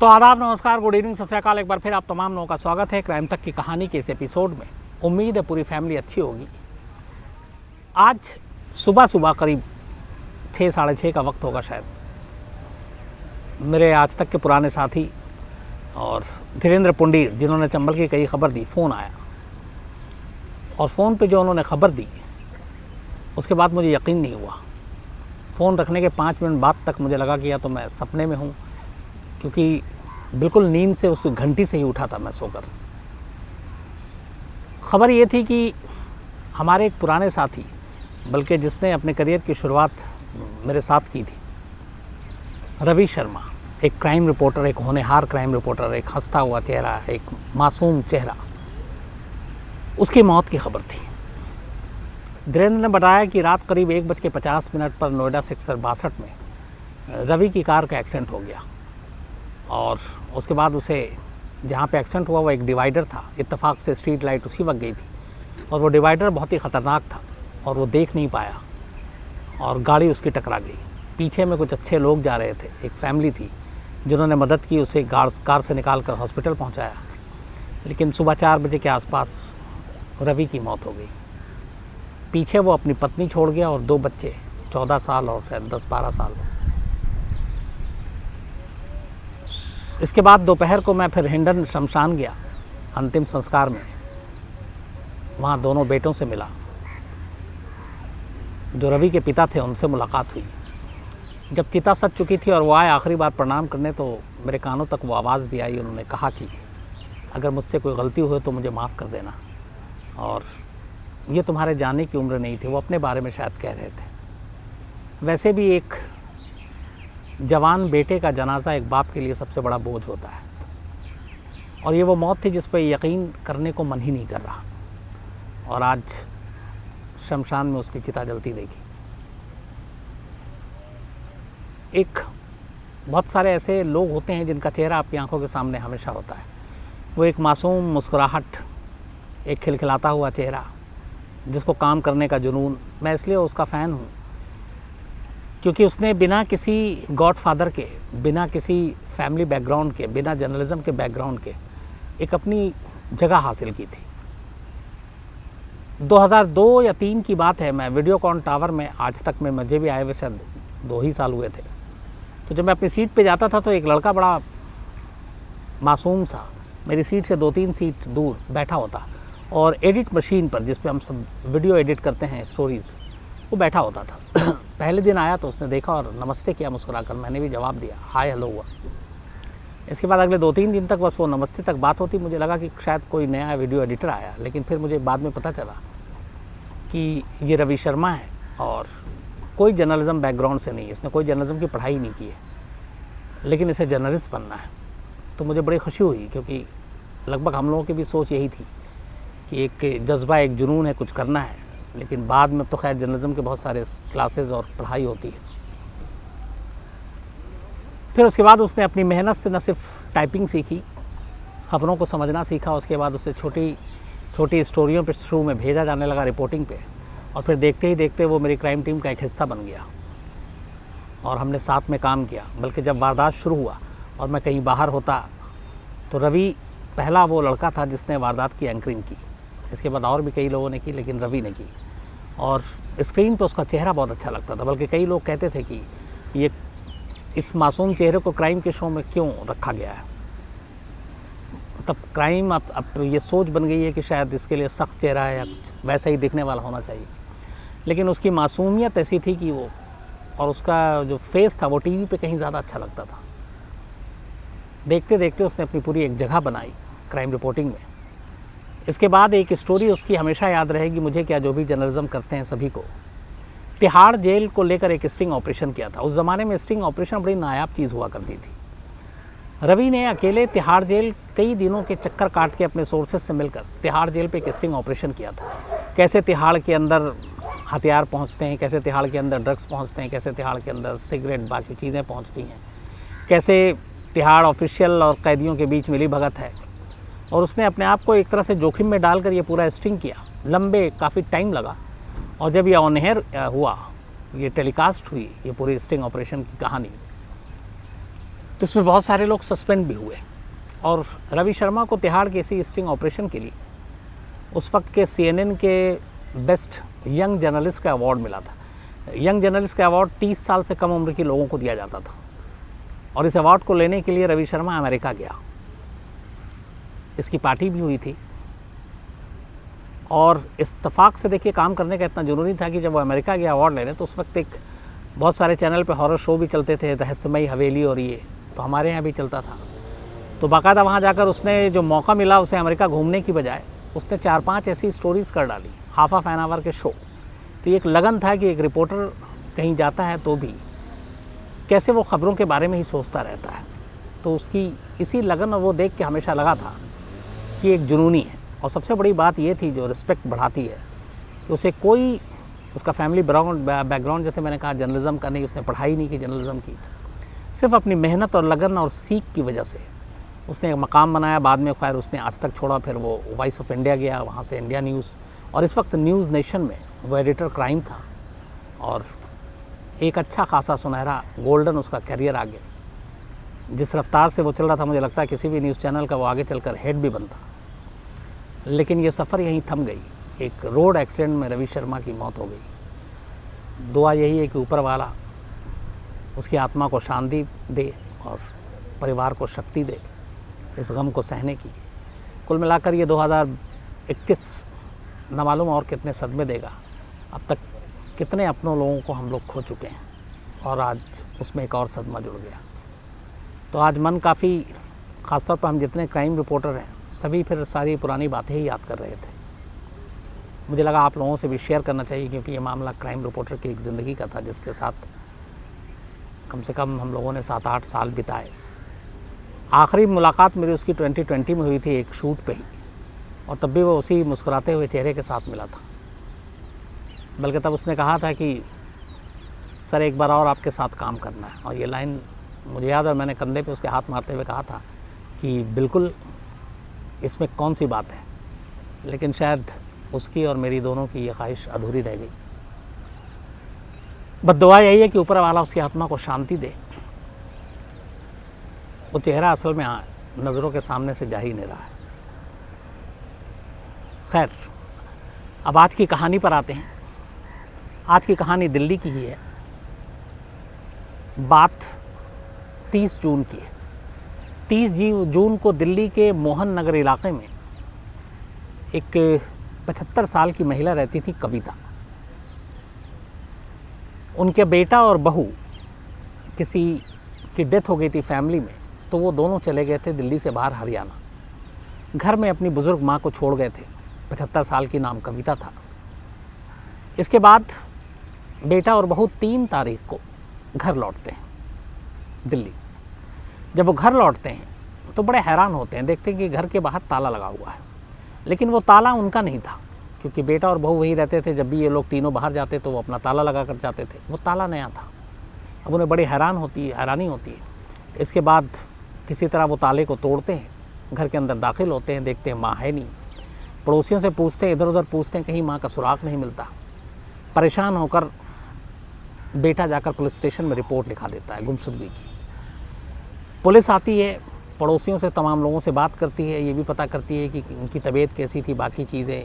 तो आदाब, नमस्कार, गुड इवनिंग, सत श्री अकाल। एक बार फिर आप तमाम लोगों का स्वागत है क्राइम तक की कहानी के इस एपिसोड में। उम्मीद है पूरी फैमिली अच्छी होगी। आज सुबह सुबह करीब 6 साढ़े 6 का वक्त होगा शायद। मेरे आज तक के पुराने साथी और धीरेन्द्र पुंडीर, जिन्होंने चंबल की कई खबर दी, फ़ोन आया और फ़ोन पे जो उन्होंने खबर दी उसके बाद मुझे यकीन नहीं हुआ। फ़ोन रखने के 5 मिनट बाद तक मुझे लगा कि या तो मैं सपने में हूँ, क्योंकि बिल्कुल नींद से उस घंटी से ही उठा था मैं सोकर। खबर ये थी कि हमारे एक पुराने साथी, बल्कि जिसने अपने करियर की शुरुआत मेरे साथ की थी, रवि शर्मा, एक क्राइम रिपोर्टर, एक होनहार क्राइम रिपोर्टर, एक हंसता हुआ चेहरा, एक मासूम चेहरा, उसकी मौत की खबर थी। धीरेन्द्र ने बताया कि रात करीब 1:50 पर नोएडा सेक्टर 62 में रवि की कार का एक्सीडेंट हो गया और उसके बाद उसे, जहाँ पे एक्सीडेंट हुआ वो एक डिवाइडर था, इत्तेफाक से स्ट्रीट लाइट उसी वक्त गई थी और वो डिवाइडर बहुत ही ख़तरनाक था और वो देख नहीं पाया और गाड़ी उसकी टकरा गई। पीछे में कुछ अच्छे लोग जा रहे थे, एक फैमिली थी जिन्होंने मदद की, उसे कार से निकाल कर हॉस्पिटल पहुँचाया, लेकिन सुबह 4 बजे के आसपास रवि की मौत हो गई। पीछे वो अपनी पत्नी छोड़ गया और 2 बच्चे, 14 साल और शायद 10-12 साल। इसके बाद दोपहर को मैं फिर हिंडन शमशान गया अंतिम संस्कार में। वहाँ दोनों बेटों से मिला, जो रवि के पिता थे, उनसे मुलाकात हुई। जब चिता सज चुकी थी और वो आए आखिरी बार प्रणाम करने, तो मेरे कानों तक वो आवाज़ भी आई। उन्होंने कहा कि अगर मुझसे कोई गलती हुई तो मुझे माफ़ कर देना, और ये तुम्हारे जाने की उम्र नहीं थी। वो अपने बारे में शायद कह रहे थे। वैसे भी एक जवान बेटे का जनाजा एक बाप के लिए सबसे बड़ा बोझ होता है, और ये वो मौत थी जिस पर यकीन करने को मन ही नहीं कर रहा। और आज शमशान में उसकी चिता जलती देखी। एक बहुत सारे ऐसे लोग होते हैं जिनका चेहरा आपकी आंखों के सामने हमेशा होता है। वो एक मासूम मुस्कुराहट, एक खिलखिलाता हुआ चेहरा, जिसको काम करने का जुनून। मैं इसलिए उसका फ़ैन हूँ क्योंकि उसने बिना किसी गॉडफादर के, बिना किसी फैमिली बैकग्राउंड के, बिना जर्नलिज्म के बैकग्राउंड के एक अपनी जगह हासिल की थी। 2002 या 3 की बात है। मैं वीडियोकॉन टावर में, आज तक में मुझे भी आए हुए शायद 2 ही साल हुए थे। तो जब मैं अपनी सीट पे जाता था तो एक लड़का बड़ा मासूम सा मेरी सीट से 2-3 सीट दूर बैठा होता और एडिट मशीन पर, जिस पे हम सब वीडियो एडिट करते हैं, स्टोरीज़, वो बैठा होता था। पहले दिन आया तो उसने देखा और नमस्ते किया मुस्कुराकर। मैंने भी जवाब दिया, हाय हेलो हुआ। इसके बाद अगले 2-3 दिन तक बस वो नमस्ते तक बात होती। मुझे लगा कि शायद कोई नया वीडियो एडिटर आया, लेकिन फिर मुझे बाद में पता चला कि ये रवि शर्मा है और कोई जर्नलिज्म बैकग्राउंड से नहीं है। इसने कोई जर्नलिज्म की पढ़ाई नहीं की है, लेकिन इसे जर्नलिस्ट बनना है। तो मुझे बड़ी खुशी हुई, क्योंकि लगभग हम लोगों की भी सोच यही थी कि एक जज्बा, एक जुनून है, कुछ करना है। लेकिन बाद में तो खैर जर्नलिज्म के बहुत सारे क्लासेस और पढ़ाई होती है। फिर उसके बाद उसने अपनी मेहनत से न सिर्फ टाइपिंग सीखी, ख़बरों को समझना सीखा। उसके बाद उसे छोटी छोटी स्टोरियों पे शुरू में भेजा जाने लगा रिपोर्टिंग पे, और फिर देखते ही देखते वो मेरी क्राइम टीम का एक हिस्सा बन गया और हमने साथ में काम किया। बल्कि जब वारदात शुरू हुआ और मैं कहीं बाहर होता तो रवि पहला वो लड़का था जिसने वारदात की एंकरिंग की। इसके बाद और भी कई लोगों ने की, लेकिन रवि ने की। और स्क्रीन पर उसका चेहरा बहुत अच्छा लगता था। बल्कि कई लोग कहते थे कि ये इस मासूम चेहरे को क्राइम के शो में क्यों रखा गया है। तब क्राइम अब ये सोच बन गई है कि शायद इसके लिए सख्त चेहरा है या कुछ वैसा ही दिखने वाला होना चाहिए। लेकिन उसकी मासूमियत ऐसी थी कि वो, और उसका जो फेस था वो टीवी पे कहीं ज़्यादा अच्छा लगता था। देखते देखते उसने अपनी पूरी एक जगह बनाई क्राइम रिपोर्टिंग में। इसके बाद एक स्टोरी उसकी हमेशा याद रहेगी मुझे, क्या जो भी जर्नलिज्म करते हैं सभी को। तिहाड़ जेल को लेकर एक स्टिंग ऑपरेशन किया था। उस ज़माने में स्टिंग ऑपरेशन बड़ी नायाब चीज़ हुआ करती थी। रवि ने अकेले तिहाड़ जेल कई दिनों के चक्कर काट के अपने सोर्सेज से मिलकर तिहाड़ जेल पे एक स्टिंग ऑपरेशन किया था। कैसे तिहाड़ के अंदर हथियार पहुंचते हैं, कैसे तिहाड़ के अंदर ड्रग्स पहुंचते हैं, कैसे तिहाड़ के अंदर सिगरेट, बाकी चीज़ें पहुंचती हैं, कैसे तिहाड़ ऑफिशियल और कैदियों के बीच मिली भगत है। और उसने अपने आप को एक तरह से जोखिम में डालकर ये पूरा स्टिंग किया। लंबे काफ़ी टाइम लगा, और जब ये ऑन एयर हुआ, ये टेलीकास्ट हुई, ये पूरी स्टिंग ऑपरेशन की कहानी, तो इसमें बहुत सारे लोग सस्पेंड भी हुए और रवि शर्मा को तिहाड़ केसी स्टिंग ऑपरेशन के लिए उस वक्त के CNN के बेस्ट यंग जर्नलिस्ट का अवार्ड मिला था। यंग जर्नलिस्ट का अवार्ड 30 साल से कम उम्र के लोगों को दिया जाता था और इस अवार्ड को लेने के लिए रवि शर्मा अमेरिका गया। इसकी पार्टी भी हुई थी और इत्तेफाक से देखिए काम करने का इतना ज़रूरी था कि जब वो अमेरिका गया अवार्ड लेने तो उस वक्त एक बहुत सारे चैनल पे हॉरर शो भी चलते थे, रहस्यमयी हवेली और ये तो हमारे यहाँ भी चलता था। तो बाकायदा वहाँ जाकर उसने जो मौका मिला उसे अमेरिका घूमने की बजाय उसने 4-5 ऐसी स्टोरीज़ कर डाली हाफ एन आवर के शो। तो ये एक लगन था कि एक रिपोर्टर कहीं जाता है तो भी कैसे वो ख़बरों के बारे में ही सोचता रहता है। तो उसकी इसी लगन और वो देख के हमेशा लगा था कि एक जुनूनी है। और सबसे बड़ी बात ये थी जो रिस्पेक्ट बढ़ाती है कि उसे कोई उसका फैमिली बैकग्राउंड जैसे मैंने कहा जर्नलिज़म का नहीं, उसने पढ़ाई नहीं की जर्नलिज़म की, सिर्फ अपनी मेहनत और लगन और सीख की वजह से उसने एक मकाम बनाया। बाद में खैर उसने आज तक छोड़ा, फिर वो वॉइस ऑफ इंडिया गया, वहाँ से इंडिया न्यूज़ और इस वक्त न्यूज़ नेशन में वो एडिटर क्राइम था और एक अच्छा खासा सुनहरा गोल्डन उसका करियर आ गया। जिस रफ्तार से वो चल रहा था मुझे लगता है किसी भी न्यूज़ चैनल का वो आगे चलकर हेड भी बनता, लेकिन ये सफ़र यहीं थम गई। एक रोड एक्सीडेंट में रवि शर्मा की मौत हो गई। दुआ यही है कि ऊपर वाला उसकी आत्मा को शांति दे और परिवार को शक्ति दे इस गम को सहने की। कुल मिलाकर ये 2021 न मालूम और कितने सदमे देगा। अब तक कितने अपनों लोगों को हम लोग खो चुके हैं और आज उसमें एक और सदमा जुड़ गया। तो आज मन काफ़ी, ख़ासतौर पर हम जितने क्राइम रिपोर्टर हैं सभी फिर सारी पुरानी बातें ही याद कर रहे थे। मुझे लगा आप लोगों से भी शेयर करना चाहिए क्योंकि ये मामला क्राइम रिपोर्टर की एक ज़िंदगी का था जिसके साथ कम से कम हम लोगों ने 7-8 साल बिताए। आखिरी मुलाकात मेरी उसकी 2020 में हुई थी एक शूट पे ही और तब भी वो उसी मुस्कुराते हुए चेहरे के साथ मिला था। बल्कि तब उसने कहा था कि सर एक बार और आपके साथ काम करना है, और ये लाइन मुझे याद है, मैंने कंधे पे उसके हाथ मारते हुए कहा था कि बिल्कुल इसमें कौन सी बात है। लेकिन शायद उसकी और मेरी दोनों की ये ख्वाहिश अधूरी रह गई। बस दुआ यही है कि ऊपर वाला उसकी आत्मा को शांति दे। वो चेहरा असल में नज़रों के सामने से जा ही नहीं रहा है। खैर, अब आज की कहानी पर आते हैं। आज की कहानी दिल्ली की ही है। बात 30 जून की है। 30 जून को दिल्ली के मोहन नगर इलाके में एक 75 साल की महिला रहती थी, कविता। उनके बेटा और बहू किसी की डेथ हो गई थी फैमिली में, तो वो दोनों चले गए थे दिल्ली से बाहर हरियाणा। घर में अपनी बुज़ुर्ग माँ को छोड़ गए थे। 75 साल की, नाम कविता था। इसके बाद बेटा और बहू 3 तारीख को घर लौटते हैं दिल्ली। जब वो घर लौटते हैं तो बड़े हैरान होते हैं, देखते हैं कि घर के बाहर ताला लगा हुआ है, लेकिन वो ताला उनका नहीं था क्योंकि बेटा और बहू वही रहते थे। जब भी ये लोग तीनों बाहर जाते तो वो अपना ताला लगा कर जाते थे। वो ताला नया था। अब उन्हें बड़ी हैरानी होती है। इसके बाद किसी तरह वो ताले को तोड़ते हैं, घर के अंदर दाखिल होते हैं, देखते हैं माँ है नहीं। पड़ोसियों से पूछते हैं, इधर उधर पूछते हैं, कहीं माँ का सुराग नहीं मिलता। परेशान होकर बेटा जाकर पुलिस स्टेशन में रिपोर्ट लिखा देता है गुमशुदगी की। पुलिस आती है, पड़ोसियों से, तमाम लोगों से बात करती है, ये भी पता करती है कि उनकी तबीयत कैसी थी, बाकी चीज़ें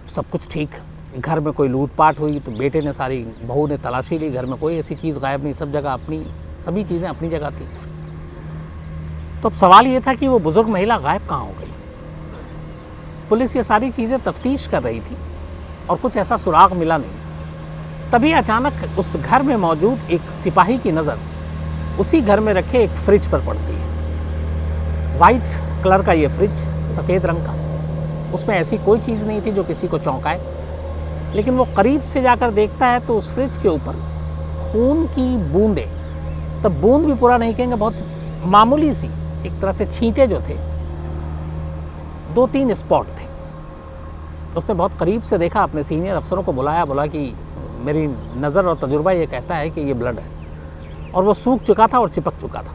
सब कुछ ठीक। घर में कोई लूटपाट हुई तो बेटे ने सारी, बहू ने तलाशी ली, घर में कोई ऐसी चीज़ गायब नहीं, सब जगह अपनी, सभी चीज़ें अपनी जगह थी। तो अब सवाल ये था कि वो बुज़ुर्ग महिला गायब कहाँ हो गई। पुलिस ये सारी चीज़ें तफ्तीश कर रही थी और कुछ ऐसा सुराग मिला नहीं। तभी अचानक उस घर में मौजूद एक सिपाही की नज़र उसी घर में रखे एक फ्रिज पर पड़ती है। वाइट कलर का ये फ्रिज, सफ़ेद रंग का, उसमें ऐसी कोई चीज़ नहीं थी जो किसी को चौंकाए। लेकिन वो करीब से जाकर देखता है तो उस फ्रिज के ऊपर खून की बूंदें, तब बूंद भी पूरा नहीं कहेंगे, बहुत मामूली सी एक तरह से छींटे जो थे, 2-3 स्पॉट थे। उसने बहुत करीब से देखा, अपने सीनियर अफसरों को बोला कि मेरी नज़र और तजुर्बा ये कहता है कि ये ब्लड है। और वो सूख चुका था और चिपक चुका था।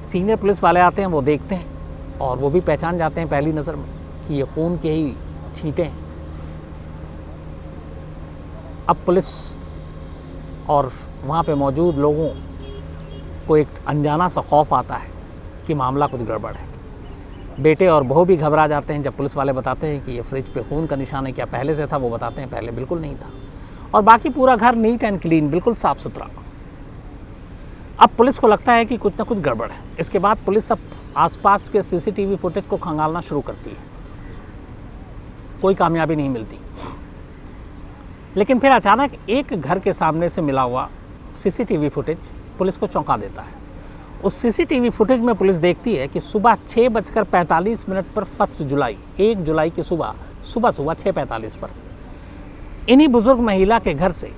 सीनियर पुलिस वाले आते हैं, वो देखते हैं और वो भी पहचान जाते हैं पहली नज़र में कि ये खून के ही छींटे हैं। अब पुलिस और वहाँ पे मौजूद लोगों को एक अनजाना सा खौफ आता है कि मामला कुछ गड़बड़ है। बेटे और बहू भी घबरा जाते हैं जब पुलिस वाले बताते हैं कि ये फ्रिज पे खून का निशान है। क्या पहले से था? वो बताते हैं पहले बिल्कुल नहीं था। और बाकी पूरा घर नीट एंड क्लीन, बिल्कुल साफ़ सुथरा। अब पुलिस को लगता है कि कुछ ना कुछ गड़बड़ है। इसके बाद पुलिस अब आसपास के सीसीटीवी फुटेज को खंगालना शुरू करती है। कोई कामयाबी नहीं मिलती। लेकिन फिर अचानक एक घर के सामने से मिला हुआ सीसीटीवी फुटेज पुलिस को चौंका देता है। उस सीसीटीवी फुटेज में पुलिस देखती है कि सुबह 6:45 पर 1 जुलाई, 1 जुलाई की सुबह 6:45 पर इन्हीं बुजुर्ग महिला के घर से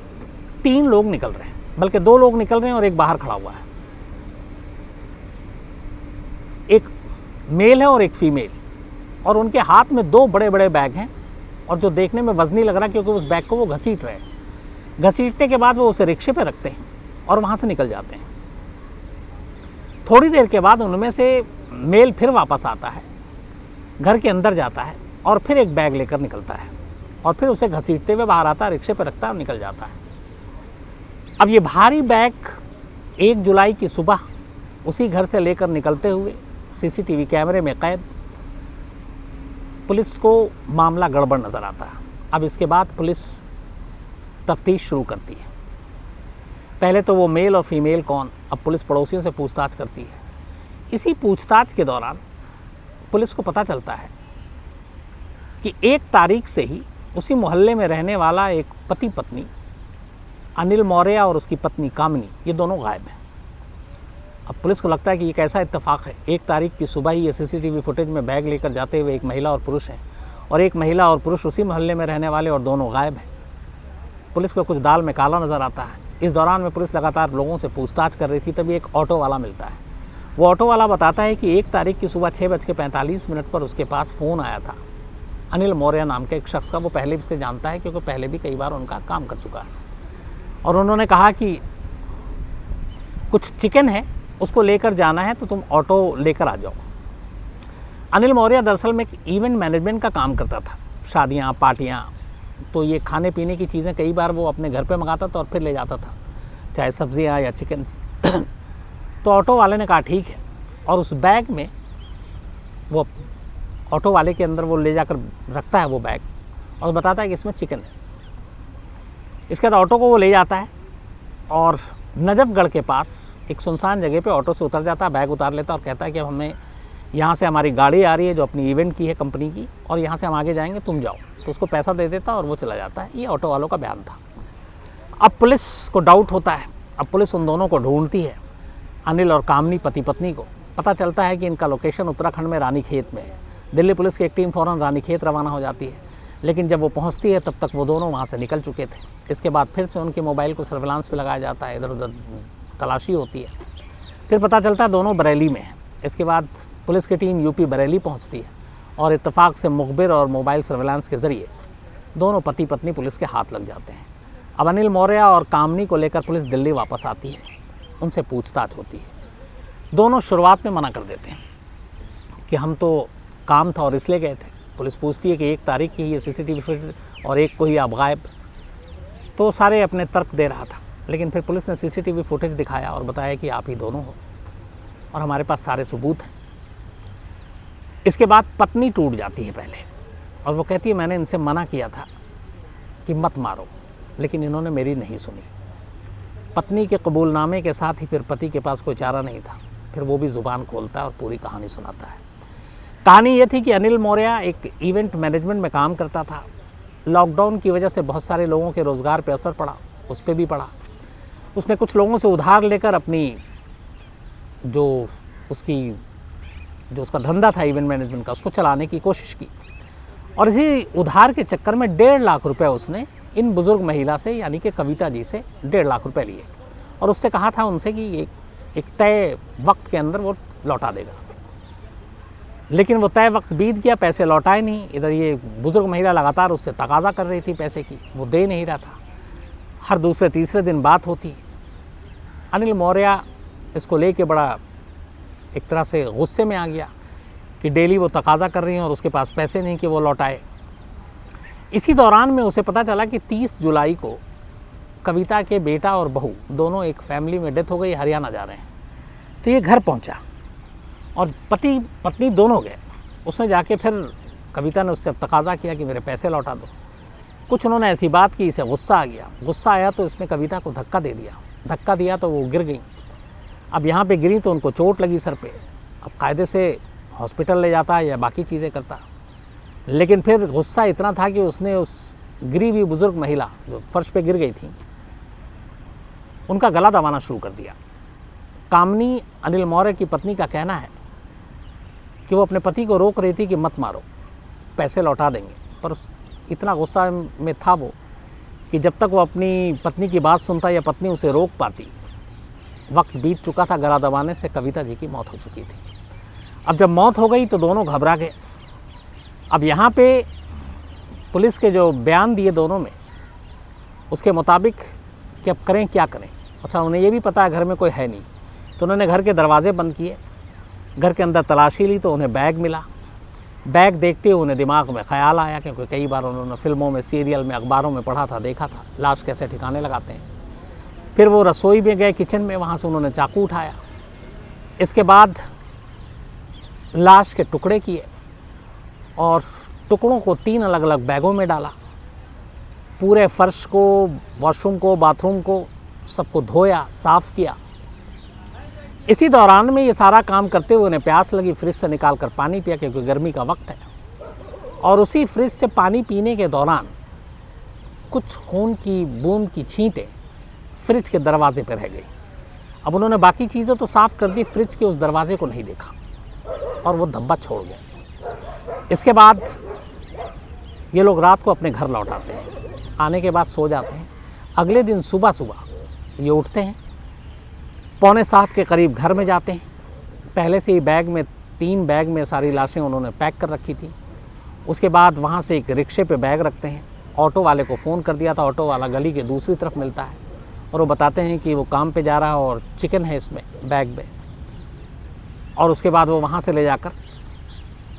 3 लोग निकल रहे हैं, बल्कि 2 लोग निकल रहे हैं और एक बाहर खड़ा हुआ है। एक मेल है और एक फीमेल, और उनके हाथ में 2 बड़े बड़े बैग हैं, और जो देखने में वजनी लग रहा है क्योंकि उस बैग को वो घसीट रहे हैं। घसीटने के बाद वो उसे रिक्शे पे रखते हैं और वहाँ से निकल जाते हैं। थोड़ी देर के बाद उनमें से मेल फिर वापस आता है, घर के अंदर जाता है और फिर एक बैग लेकर निकलता है और फिर उसे घसीटते हुए बाहर आता है, रिक्शे पे रखता है और निकल जाता है। अब ये भारी बैग 1 जुलाई की सुबह उसी घर से लेकर निकलते हुए सीसीटीवी कैमरे में कैद। पुलिस को मामला गड़बड़ नज़र आता है। अब इसके बाद पुलिस तफ्तीश शुरू करती है। पहले तो वो मेल और फीमेल कौन, अब पुलिस पड़ोसियों से पूछताछ करती है। इसी पूछताछ के दौरान पुलिस को पता चलता है कि 1 तारीख से ही उसी मोहल्ले में रहने वाला एक पति पत्नी अनिल मौर्य और उसकी पत्नी कामिनी, ये दोनों गायब हैं। अब पुलिस को लगता है कि ये कैसा इत्तेफाक है, 1 तारीख की सुबह ही ये सीसीटीवी फुटेज में बैग लेकर जाते हुए एक महिला और पुरुष हैं, और एक महिला और पुरुष उसी मोहल्ले में रहने वाले और दोनों गायब हैं। पुलिस को कुछ दाल में काला नज़र आता है। इस दौरान में पुलिस लगातार लोगों से पूछताछ कर रही थी, तभी एक ऑटो वाला मिलता है। वो ऑटो वाला बताता है कि 1 तारीख की सुबह 6:45 पर उसके पास फ़ोन आया था अनिल मौर्य नाम के एक शख्स का। वो पहले से जानता है क्योंकि पहले भी कई बार उनका काम कर चुका है, और उन्होंने कहा कि कुछ चिकन है, उसको लेकर जाना है, तो तुम ऑटो लेकर आ जाओ। अनिल मौर्य दरअसल में एक इवेंट मैनेजमेंट का काम करता था, शादियाँ, पार्टियाँ, तो ये खाने पीने की चीज़ें कई बार वो अपने घर पे मंगाता था और फिर ले जाता था, चाहे सब्जियाँ या चिकन। तो ऑटो वाले ने कहा ठीक है, और उस बैग में वो ऑटो वाले के अंदर वो ले जाकर रखता है वो बैग और बताता है कि इसमें चिकन है। इसके बाद ऑटो को वो ले जाता है और नजफगढ़ के पास एक सुनसान जगह पे ऑटो से उतर जाता है, बैग उतार लेता है और कहता है कि अब हमें यहाँ से हमारी गाड़ी आ रही है जो अपनी इवेंट की है कंपनी की, और यहाँ से हम आगे जाएंगे, तुम जाओ। तो उसको पैसा दे देता और वो चला जाता है। ये ऑटो वालों का बयान था। अब पुलिस को डाउट होता है। अब पुलिस उन दोनों को ढूंढती है, अनिल और कामिनी पति पत्नी को। पता चलता है कि इनका लोकेशन उत्तराखंड में रानीखेत में है। दिल्ली पुलिस की एक टीम फ़ौरन रानीखेत रवाना हो जाती है, लेकिन जब वो पहुंचती है तब तक वो दोनों वहाँ से निकल चुके थे। इसके बाद फिर से उनके मोबाइल को सर्विलांस पे लगाया जाता है, इधर उधर तलाशी होती है। फिर पता चलता है दोनों बरेली में हैं। इसके बाद पुलिस की टीम यूपी बरेली पहुंचती है और इत्तेफाक से मुखबिर और मोबाइल सर्विलांस के ज़रिए दोनों पति पत्नी पुलिस के हाथ लग जाते हैं। अब अनिल मौर्य और कामिनी को लेकर पुलिस दिल्ली वापस आती है, उनसे पूछताछ होती है। दोनों शुरुआत में मना कर देते हैं कि हम तो काम था और इसलिए गए थे। पुलिस पूछती है कि 1 तारीख की ये सीसीटीवी फुटेज और एक को ही आप गायब, तो सारे अपने तर्क दे रहा था। लेकिन फिर पुलिस ने सीसीटीवी फुटेज दिखाया और बताया कि आप ही दोनों हो और हमारे पास सारे सबूत हैं। इसके बाद पत्नी टूट जाती है पहले, और वो कहती है मैंने इनसे मना किया था कि मत मारो, लेकिन इन्होंने मेरी नहीं सुनी। पत्नी के कबूलनामे के साथ ही फिर पति के पास कोई चारा नहीं था, फिर वो भी ज़ुबान खोलता है और पूरी कहानी सुनाता है। कहानी ये थी कि अनिल मौर्य एक इवेंट मैनेजमेंट में काम करता था। लॉकडाउन की वजह से बहुत सारे लोगों के रोज़गार पे असर पड़ा, उस पर भी पड़ा। उसने कुछ लोगों से उधार लेकर अपनी जो उसका धंधा था इवेंट मैनेजमेंट का, उसको चलाने की कोशिश की, और इसी उधार के चक्कर में 1.5 लाख रुपए उसने इन बुज़ुर्ग महिला से, यानी कि कविता जी से 1.5 लाख रुपए लिए, और उससे कहा था उनसे कि एक तय वक्त के अंदर वो लौटा देगा। लेकिन वो तय वक्त बीत गया, पैसे लौटाए नहीं। इधर ये बुज़ुर्ग महिला लगातार उससे तकाजा कर रही थी पैसे की, वो दे नहीं रहा था। हर दूसरे तीसरे दिन बात होती। अनिल मौर्य इसको लेके बड़ा एक तरह से गुस्से में आ गया कि डेली वो तकाजा कर रही हैं और उसके पास पैसे नहीं कि वो लौटाए। इसी दौरान में उसे पता चला कि 30 जुलाई को कविता के बेटा और बहू दोनों एक फैमिली में डेथ हो गई, हरियाणा जा रहे हैं। तो ये घर पहुंचा और पति पत्नी दोनों गए। उसने जाके फिर कविता ने उससे तकाजा किया कि मेरे पैसे लौटा दो। कुछ उन्होंने ऐसी बात की, इसे गुस्सा आ गया। गुस्सा आया तो इसने कविता को धक्का दे दिया। धक्का दिया तो वो गिर गई। अब यहाँ पे गिरी तो उनको चोट लगी सर पे। अब कायदे से हॉस्पिटल ले जाता या बाकी चीज़ें करता, लेकिन फिर गुस्सा इतना था कि उसने उस गिरी हुई बुज़ुर्ग महिला जो फर्श पे गिर गई थी, उनका गला दबाना शुरू कर दिया। कामनी अनिल मौर्य की पत्नी का कहना है कि वो अपने पति को रोक रही थी कि मत मारो, पैसे लौटा देंगे, पर इतना गुस्सा में था वो कि जब तक वो अपनी पत्नी की बात सुनता या पत्नी उसे रोक पाती, वक्त बीत चुका था। गला दबाने से कविता जी की मौत हो चुकी थी। अब जब मौत हो गई तो दोनों घबरा गए। अब यहाँ पे पुलिस के जो बयान दिए दोनों में, उसके मुताबिक कि अब करें क्या करें। अच्छा, उन्हें ये भी पता है घर में कोई है नहीं, तो उन्होंने घर के दरवाजे बंद किए, घर के अंदर तलाशी ली तो उन्हें बैग मिला। बैग देखते हुए उन्हें दिमाग में ख्याल आया, क्योंकि कई बार उन्होंने फिल्मों में, सीरियल में, अखबारों में पढ़ा था, देखा था लाश कैसे ठिकाने लगाते हैं। फिर वो रसोई में गए, किचन में, वहाँ से उन्होंने चाकू उठाया। इसके बाद लाश के टुकड़े किए और टुकड़ों को 3 अलग अलग बैगों में डाला। पूरे फर्श को, वॉशरूम को, बाथरूम को, सबको धोया, साफ़ किया। इसी दौरान में ये सारा काम करते हुए उन्हें प्यास लगी, फ्रिज से निकाल कर पानी पिया, क्योंकि गर्मी का वक्त है। और उसी फ्रिज से पानी पीने के दौरान कुछ खून की बूंद की छींटें फ्रिज के दरवाजे पर रह गई। अब उन्होंने बाकी चीज़ें तो साफ़ कर दी, फ्रिज के उस दरवाजे को नहीं देखा और वो धब्बा छोड़ गया। इसके बाद ये लोग रात को अपने घर लौट आते हैं। आने के बाद सो जाते हैं। अगले दिन सुबह सुबह ये उठते हैं, 6:45 के करीब घर में जाते हैं। पहले से ही बैग में 3 बैग में सारी लाशें उन्होंने पैक कर रखी थी। उसके बाद वहाँ से एक रिक्शे पे बैग रखते हैं। ऑटो वाले को फ़ोन कर दिया था, ऑटो वाला गली के दूसरी तरफ मिलता है और वो बताते हैं कि वो काम पे जा रहा है और चिकन है इसमें बैग में। और उसके बाद वो वहाँ से ले जाकर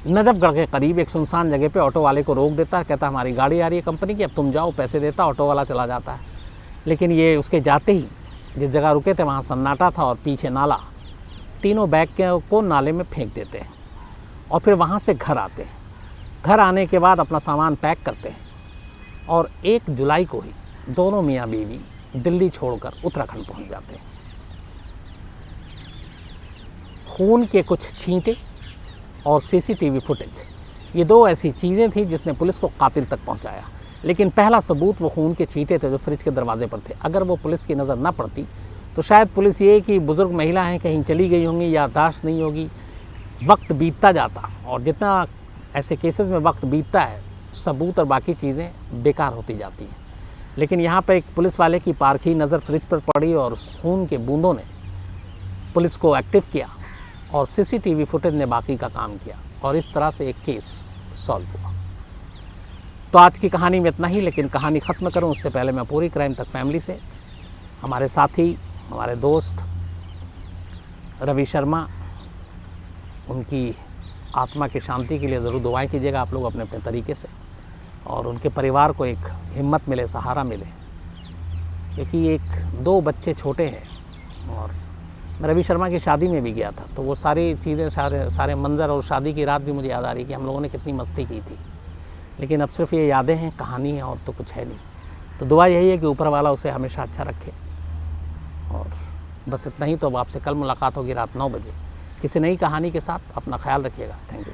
नजफगढ़ के करीब एक सुनसान जगह पे ऑटो वाले को रोक देता है। कहता है हमारी गाड़ी आ रही है कंपनी की, अब तुम जाओ, पैसे देता। ऑटो वाला चला जाता है। लेकिन ये उसके जाते ही जिस जगह रुके थे वहाँ सन्नाटा था और पीछे नाला, तीनों बैग को नाले में फेंक देते हैं और फिर वहाँ से घर आते हैं। घर आने के बाद अपना सामान पैक करते हैं और 1 जुलाई को ही दोनों मियाँ बीवी दिल्ली छोड़कर उत्तराखंड पहुँच जाते हैं। खून के कुछ छींटे और सीसीटीवी फुटेज, ये 2 ऐसी चीज़ें थी जिसने पुलिस को कातिल तक पहुंचाया। लेकिन पहला सबूत वो खून के छींटे थे जो फ्रिज के दरवाजे पर थे। अगर वो पुलिस की नज़र न पड़ती तो शायद पुलिस ये कि बुज़ुर्ग महिला हैं, कहीं चली गई होंगी, याददाश्त नहीं होगी, वक्त बीतता जाता। और जितना ऐसे केसेस में वक्त बीतता है, सबूत और बाकी चीज़ें बेकार होती जाती हैं। लेकिन यहाँ पर एक पुलिस वाले की पारखी नज़र फ्रिज पर पड़ी और खून के बूंदों ने पुलिस को एक्टिव किया और सीसीटीवी फुटेज ने बाकी का काम किया और इस तरह से एक केस सॉल्व हुआ। तो आज की कहानी में इतना ही, लेकिन कहानी ख़त्म करूं उससे पहले मैं पूरी क्राइम तक फैमिली से, हमारे साथी, हमारे दोस्त रवि शर्मा, उनकी आत्मा की शांति के लिए ज़रूर दुआएं कीजिएगा आप लोग अपने अपने तरीके से, और उनके परिवार को एक हिम्मत मिले, सहारा मिले, क्योंकि 1-2 बच्चे छोटे हैं। और मैं रवि शर्मा की शादी में भी गया था, तो वो सारी चीज़ें, सारे मंज़र और शादी की रात भी मुझे याद आ रही कि हम लोगों ने कितनी मस्ती की थी। लेकिन अब सिर्फ ये यादें हैं, कहानी है, और तो कुछ है नहीं। तो दुआ यही है कि ऊपर वाला उसे हमेशा अच्छा रखे। और बस इतना ही। तो अब आपसे कल मुलाकात होगी रात 9 बजे किसी नई कहानी के साथ। अपना ख्याल रखिएगा। Thank you.